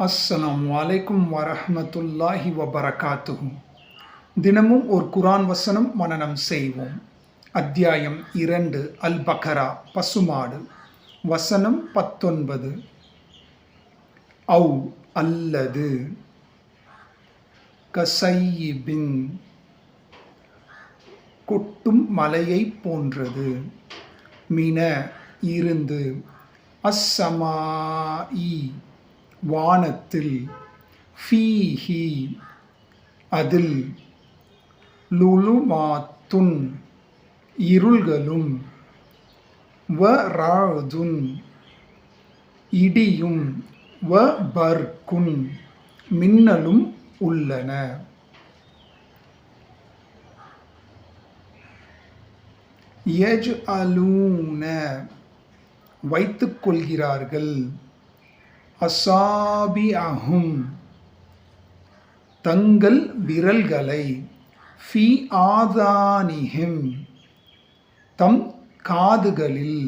அஸ்ஸலாமு அலைக்கும் வரஹ்மத்துல்லாஹி வபரகாத்துஹு. தினமும் ஒரு குரான் வசனம் மனனம் செய்வோம். அத்தியாயம் 2 அல் பக்ரா பசுமாடு. வசனம் 19. அல்லது கசையிபின் கொட்டும் மலையை போன்றது, மின இருந்து, அஸ்ஸமாஇ வானத்தில், ஃபீஹி அதில், லுலுமாத்துன் இருள்களும், வராதுன் இடியும், வபர்குன் மின்னலும் உள்ளன. யஜ்அலூன வைத்துக் கொள்கிறார்கள், அஸாபிஅஹும் தங்கள் விரல்களை, ஃபீ ஆதானிஹிம் தம் காதுகளில்,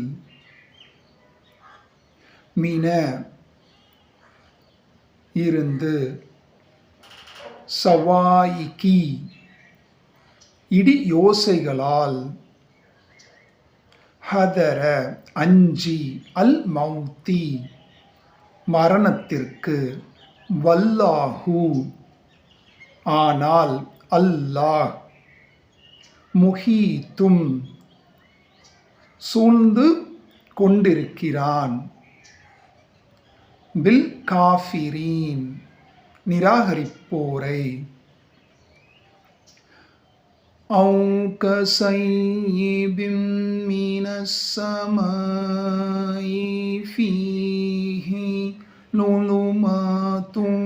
மின இருந்து, சவாயிகி இடி யோசைகளால், ஹதர அஞ்சி, அல் மௌத்தி மரணத்திற்கு, வல்லாஹு ஆனால் அல்லாஹ், முஹீத்தும் சூழ்ந்து கொண்டிருக்கிறான், பில் காஃபிரீன் நிராகரிப்போரை. கஸையிபின் மினஸ் ஸமாஇ ஃபீஹி லுலுமாத்துன்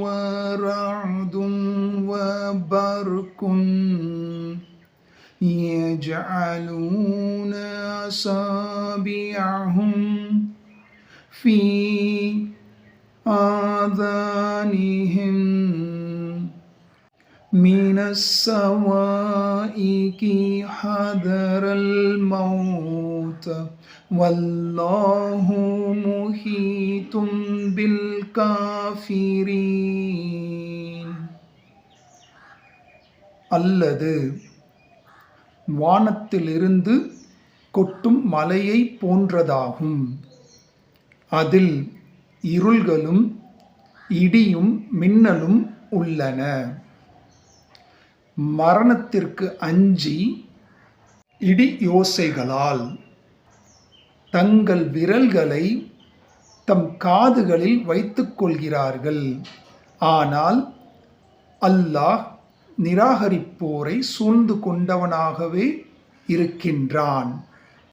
வரஅதுன் வபர்குன் யஜ்அலூன அஸாபிஅஹும் ஃபீ ஆதானிஹிம் மினஸ் ஸவாஇகி ஹதரல் மௌத் வல்லாஹு முஹீத்தும் பில் காஃபிரீன். அல்லது வானத்திலிருந்து கொட்டும் மலையை போன்றதாகும், அதில் இருள்களும் இடியும் மின்னலும் உள்ளன. மரணத்திற்கு அஞ்சி இடி யோசைகளால் தங்கள் விரல்களை தம் காதுகளில் வைத்துக் கொள்கிறார்கள், ஆனால் அல்லாஹ் நிராகரிப்போரை சூழ்ந்து கொண்டவனாகவே இருக்கின்றான்.